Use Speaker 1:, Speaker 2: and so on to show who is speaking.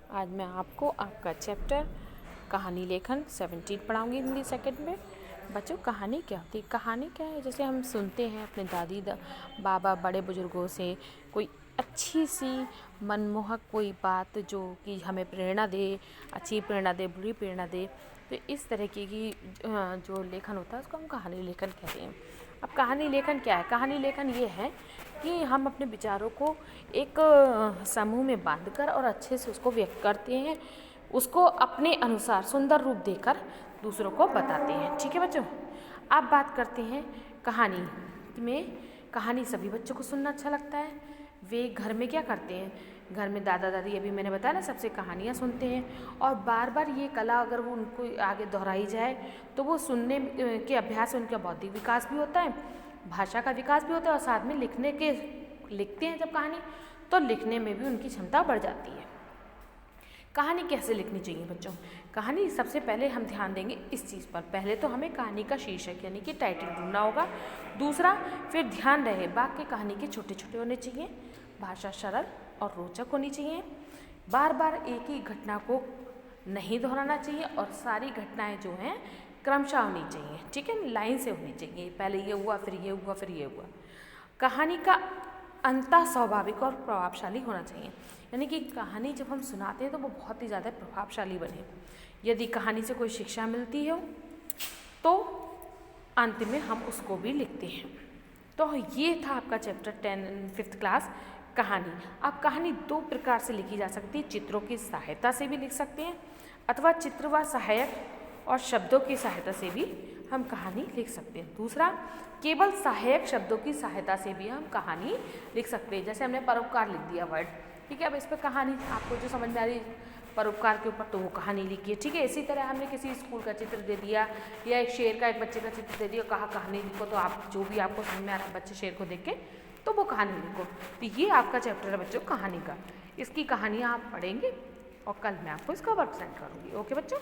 Speaker 1: आज मैं आपको आपका चैप्टर कहानी लेखन 17 पढ़ाऊँगी हिंदी सेकंड में। बच्चों, कहानी क्या होती है? कहानी क्या है? जैसे हम सुनते हैं अपने दादी बाबा बड़े बुजुर्गों से कोई अच्छी सी मनमोहक कोई बात जो कि हमें प्रेरणा दे, अच्छी प्रेरणा दे, बुरी प्रेरणा दे, तो इस तरह की जो लेखन होता है उसको हम कहानी लेखन कहते हैं। अब कहानी लेखन क्या है? कहानी लेखन ये है कि हम अपने विचारों को एक समूह में बांधकर और अच्छे से उसको व्यक्त करते हैं, उसको अपने अनुसार सुंदर रूप देकर दूसरों को बताते हैं। ठीक है बच्चों, अब बात करते हैं कहानी में। कहानी सभी बच्चों को सुनना अच्छा लगता है। वे घर में क्या करते हैं? घर में दादा दादी, अभी मैंने बताया ना, सबसे कहानियाँ सुनते हैं और बार बार ये कला अगर वो उनको आगे दोहराई जाए तो वो सुनने के अभ्यास से उनका बौद्धिक विकास भी होता है, भाषा का विकास भी होता है और साथ में लिखते हैं जब कहानी, तो लिखने में भी उनकी क्षमता बढ़ जाती है। कहानी कैसे लिखनी चाहिए बच्चों? कहानी सबसे पहले हम ध्यान देंगे इस चीज़ पर। पहले तो हमें कहानी का शीर्षक यानी कि टाइटल ढूंढना होगा। दूसरा, फिर ध्यान रहे वाक्य कहानी के छोटे छोटे होने चाहिए, भाषा सरल और रोचक होनी चाहिए, बार बार एक ही घटना को नहीं दोहराना चाहिए और सारी घटनाएं जो हैं क्रमशः होनी चाहिए। ठीक है, लाइन से होनी चाहिए, पहले ये हुआ, फिर ये हुआ, फिर ये हुआ। कहानी का अंतः स्वाभाविक और प्रभावशाली होना चाहिए, यानी कि कहानी जब हम सुनाते हैं तो वो बहुत ही ज़्यादा प्रभावशाली बने। यदि कहानी से कोई शिक्षा मिलती हो तो अंत में हम उसको भी लिखते हैं। तो ये था आपका चैप्टर 5th क्लास कहानी। अब कहानी दो प्रकार से लिखी जा सकती है, चित्रों की सहायता से भी लिख सकते हैं अथवा चित्र व सहायक और शब्दों की सहायता से भी हम कहानी लिख सकते हैं। दूसरा, केवल सहायक शब्दों की सहायता से भी हम कहानी लिख सकते हैं। जैसे हमने परोपकार लिख दिया वर्ड, ठीक है, अब इस पर कहानी आपको जो समझ में आ रही परोपकार के ऊपर, तो वो कहानी लिखिए। ठीक है, इसी तरह हमने किसी स्कूल का चित्र दे दिया या एक शेर का, एक बच्चे का चित्र दे दिया, कहा कहानी लिखो, तो आप जो भी आपको समझ में आ रहा है बच्चे शेर को देख के तो वो कहानी लिखो। तो ये आपका चैप्टर है बच्चों कहानी का। इसकी कहानियाँ आप पढ़ेंगे और कल मैं आपको इसका वर्क सेंड करूँगी। ओके बच्चों।